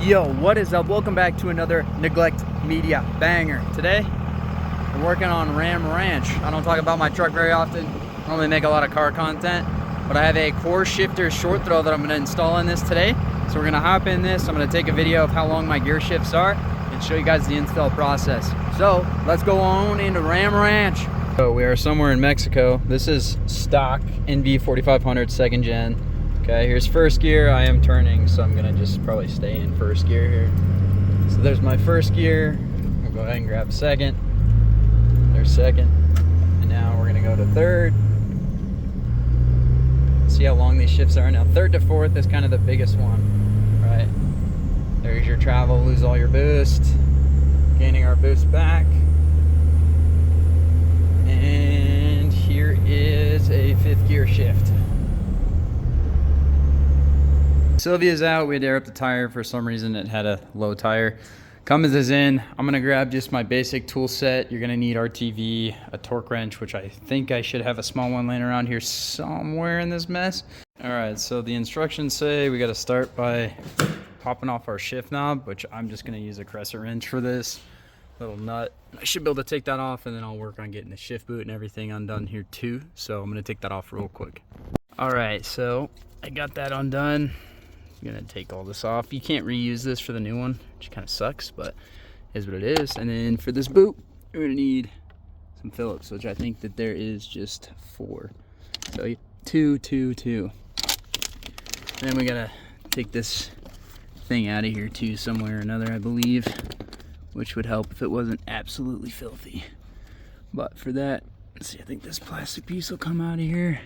Yo, what is up? Welcome back to another Neglect Media banger. Today, we're working on Ram Ranch. I don't talk about my truck very often. I normally make a lot of car content, but I have a core shifter short throw that I'm gonna install in this today. So we're gonna hop in this. I'm gonna take a video of how long my gear shifts are and show you guys the install process. So let's go on into Ram Ranch. So we are somewhere in Mexico. This is stock NV 4500 second gen. Okay, here's first gear. I am turning, so I'm gonna just probably stay in first gear here. So there's my first gear. I'll go ahead and grab second. There's second. And now we're gonna go to third. See how long these shifts are. Now third to fourth is kind of the biggest one, right? There's your travel, lose all your boost. Gaining our boost back. And here is a fifth gear shift. Sylvia's out. We had to air up the tire. For some reason it had a low tire. Cummins is in. I'm gonna grab just my basic tool set. You're gonna need RTV, a torque wrench, which I think I should have a small one laying around here somewhere in this mess. All right, so the instructions say we gotta start by popping off our shift knob, which I'm just gonna use a crescent wrench for this little nut. I should be able to take that off, and then I'll work on getting the shift boot and everything undone here too. So I'm gonna take that off real quick. All right, so I got that undone. I'm gonna take all this off. You can't reuse this for the new one, which kind of sucks, but is what it is. And then for this boot, we're gonna need some Phillips, which I think that there is just 4. So 2, 2, 2. And then we gotta take this thing out of here too, somewhere or another, I believe, which would help if it wasn't absolutely filthy. But for that, let's see, I think this plastic piece will come out of here.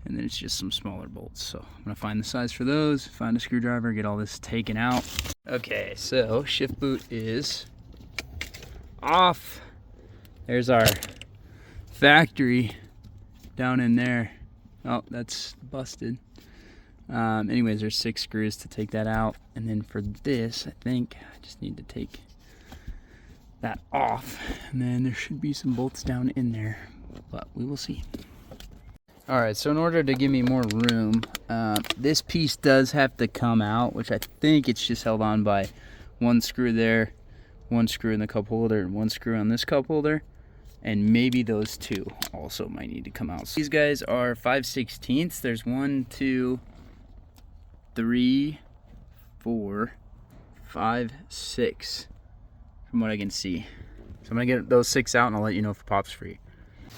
And then it's just some smaller bolts. So I'm gonna find the size for those, find a screwdriver, get all this taken out. Okay, so shift boot is off. There's our factory down in there. Oh, that's busted. Anyways, there's 6 screws to take that out. And then for this, I think I just need to take that off. And then there should be some bolts down in there, but we will see. All right, so in order to give me more room, this piece does have to come out, which I think it's just held on by 1 screw there, 1 screw in the cup holder, and 1 screw on this cup holder, and maybe those 2 also might need to come out. So these guys are 5/16. There's 1, 2, 3, 4, 5, 6, from what I can see. So I'm gonna get those 6 out, and I'll let you know if it pops free.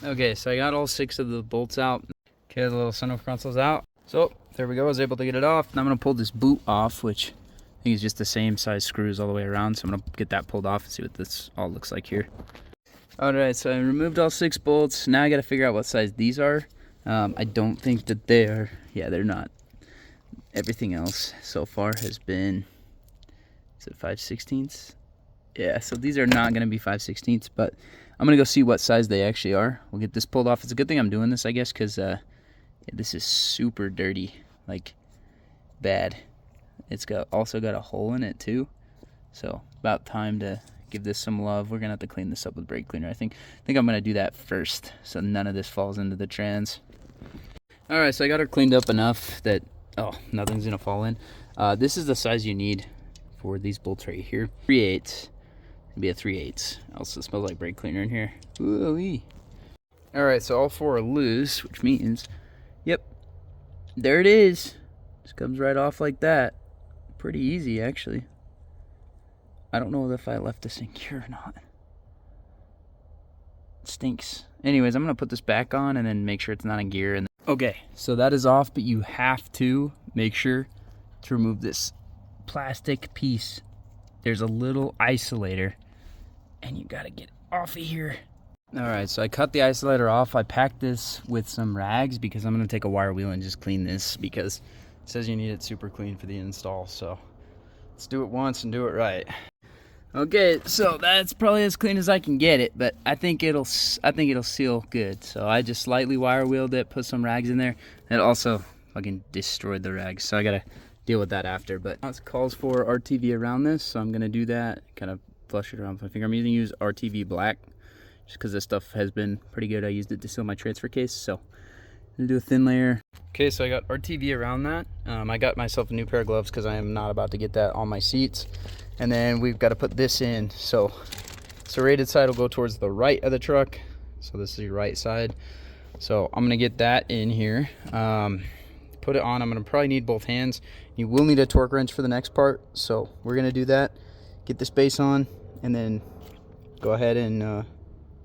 Okay, so I got all 6 of the bolts out. Okay, the little sunroof console's out. So there we go, I was able to get it off. Now I'm gonna pull this boot off, which I think is just the same size screws all the way around. So I'm gonna get that pulled off and see what this all looks like here. All right, so I removed all 6 bolts. Now I gotta figure out what size these are. I don't think that they are, yeah, they're not. Everything else so far has been, is it 5/16? Yeah, so these are not gonna be 5/16, but I'm gonna go see what size they actually are. We'll get this pulled off. It's a good thing I'm doing this, I guess, because this is super dirty, like bad. It's also got a hole in it too, so about time to give this some love. We're gonna have to clean this up with brake cleaner. I think I'm gonna do that first, so none of this falls into the trans. All right, so I got her cleaned up enough that nothing's gonna fall in. This is the size you need for these bolts right here. 3/8. Be a 3/8. Also, it smells like brake cleaner in here. Ooh-wee. All right, so all 4 are loose, which means, yep, there it is. Just comes right off like that. Pretty easy, actually. I don't know if I left this in gear or not. It stinks. Anyways, I'm gonna put this back on and then make sure it's not in gear. And okay, so that is off, but you have to make sure to remove this plastic piece. There's a little isolator, and you gotta get off of here. All right, so I cut the isolator off. I packed this with some rags because I'm gonna take a wire wheel and just clean this because it says you need it super clean for the install. So let's do it once and do it right. Okay, so that's probably as clean as I can get it, but I think it'll seal good. So I just slightly wire wheeled it, put some rags in there. It also fucking destroyed the rags, so I gotta deal with that after. But it calls for RTV around this, so I'm gonna do that. Kind of flush it around with my finger. I'm going to use RTV black just because this stuff has been pretty good. I used it to seal my transfer case, so Gonna do a thin layer. Okay, so I got RTV around that. I got myself a new pair of gloves because I am not about to get that on my seats. And then we've got to put this in. So serrated side will go towards the right of the truck. So this is your right side. So I'm gonna get that in here. Put it on. I'm gonna probably need both hands. You will need a torque wrench for the next part. So we're gonna do that. Get this base on, and then go ahead and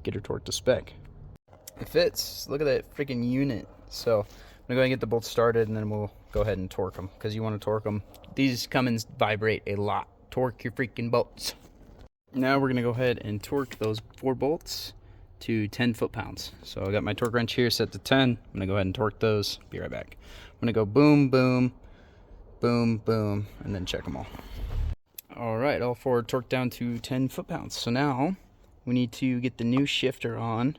get her torqued to spec. It fits. Look at that freaking unit. So I'm gonna go ahead and get the bolts started, and then we'll go ahead and torque them because you want to torque them. These Cummins vibrate a lot. Torque your freaking bolts. Now we're gonna go ahead and torque those 4 bolts to 10 foot-pounds. So I got my torque wrench here set to 10. I'm gonna go ahead and torque those. Be right back. I'm gonna go boom, boom, boom, boom, and then check them all. All right, all 4 torqued down to 10 foot-pounds. So now we need to get the new shifter on,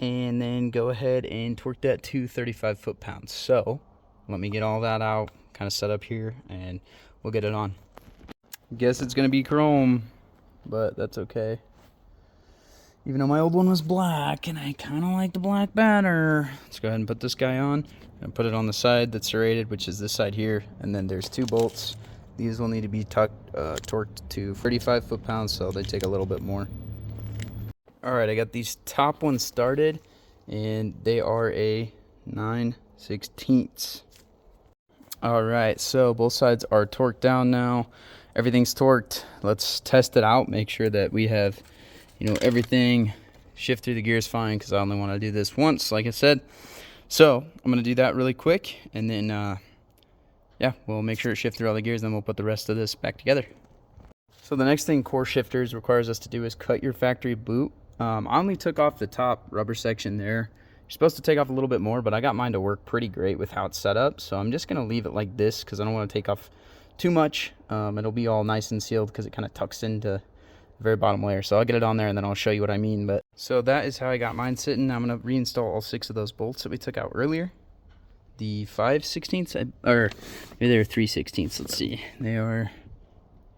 and then go ahead and torque that to 35 foot-pounds. So let me get all that out, kind of set up here, and we'll get it on. Guess it's gonna be chrome, but that's okay. Even though my old one was black, and I kind of like the black better. Let's go ahead and put this guy on, and put it on the side that's serrated, which is this side here, and then there's 2 bolts. These will need to be torqued to 35 foot-pounds, so they take a little bit more. All right, I got these top ones started, and they are a 9/16. All right, so both sides are torqued down now. Everything's torqued. Let's test it out, make sure that we have, you know, everything shift through the gears fine, because I only want to do this once, like I said. So I'm going to do that really quick, and then, yeah, we'll make sure it shifts through all the gears, then we'll put the rest of this back together. So the next thing Core Shifters requires us to do is cut your factory boot. I only took off the top rubber section there. You're supposed to take off a little bit more, but I got mine to work pretty great with how it's set up. So I'm just going to leave it like this because I don't want to take off too much. It'll be all nice and sealed because it kind of tucks into the very bottom layer. So I'll get it on there and then I'll show you what I mean. But so that is how I got mine sitting. I'm going to reinstall all 6 of those bolts that we took out earlier. The 5/16, or maybe they're 3/16. Let's see. They are,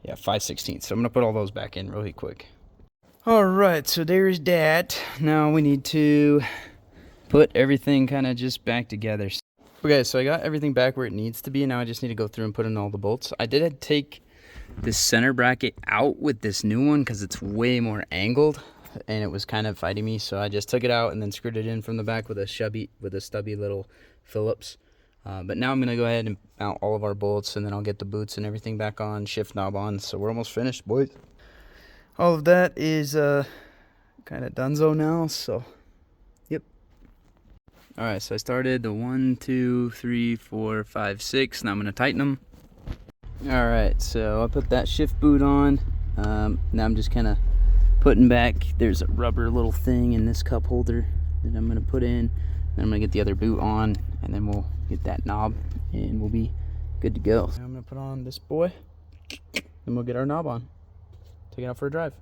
yeah, 5/16. So I'm going to put all those back in really quick. All right, so there's that. Now we need to put everything kind of just back together. Okay, so I got everything back where it needs to be. Now I just need to go through and put in all the bolts. I did take this center bracket out with this new one because it's way more angled, and it was kind of fighting me. So I just took it out and then screwed it in from the back with a stubby little Phillips. But now I'm gonna go ahead and mount all of our bolts, and then I'll get the boots and everything back on, shift knob on. So we're almost finished, boys. All of that is kind of donezo now, so yep. All right, so I started the 1, 2, 3, 4, 5, 6. Now I'm gonna tighten them. All right, so I put that shift boot on. Now I'm just kind of putting back. There's a rubber little thing in this cup holder that I'm gonna put in. Then I'm gonna get the other boot on, and then we'll get that knob, and we'll be good to go. Now I'm gonna put on this boy, then we'll get our knob on. Take it out for a drive.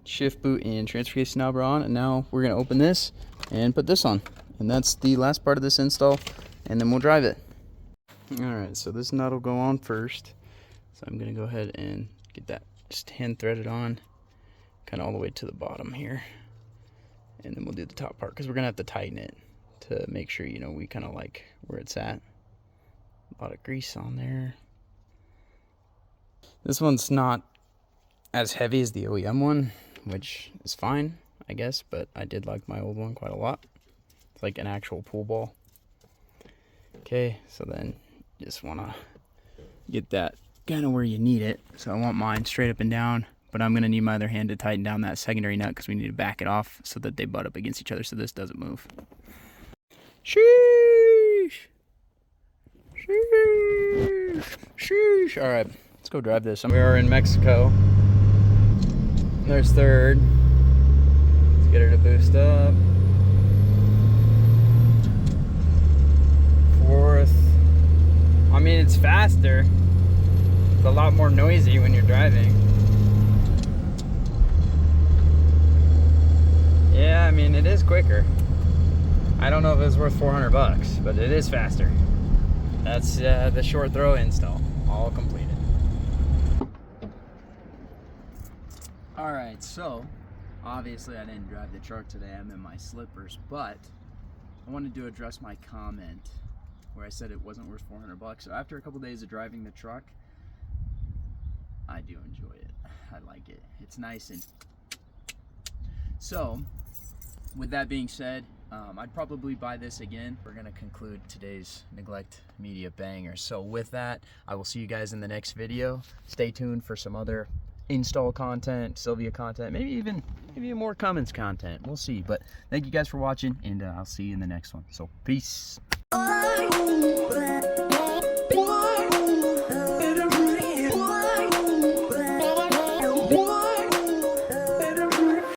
Shift boot and transfer case knob are on, and now we're gonna open this and put this on. And that's the last part of this install, and then we'll drive it. All right, so this nut will go on first. So I'm gonna go ahead and get that just hand threaded on, kind of all the way to the bottom here. And then we'll do the top part, because we're gonna have to tighten it to make sure, you know, we kind of like where it's at. A lot of grease on there. This one's not as heavy as the OEM one, which is fine, I guess, but I did like my old one quite a lot. It's like an actual pool ball. Okay, so then just want to get that kind of where you need it. So I want mine straight up and down, but I'm going to need my other hand to tighten down that secondary nut because we need to back it off so that they butt up against each other so this doesn't move. Sheesh! Sheesh! Sheesh! All right, let's go drive this. We are in Mexico. There's third. Let's get her to boost up. Fourth. I mean, it's faster. It's a lot more noisy when you're driving. Yeah, I mean, it is quicker. I don't know if it's worth 400 bucks, but it is faster. That's the short throw install, all completed. All right, so obviously I didn't drive the truck today. I'm in my slippers, but I wanted to address my comment where I said it wasn't worth $400. So after a couple days of driving the truck, I do enjoy it. I like it. It's nice. And so with that being said, I'd probably buy this again. We're gonna conclude today's neglect media banger. So with that, I will see you guys in the next video. Stay tuned for some other install content, Sylvia content, maybe even more Cummins content. We'll see. But thank you guys for watching, and I'll see you in the next one. So peace.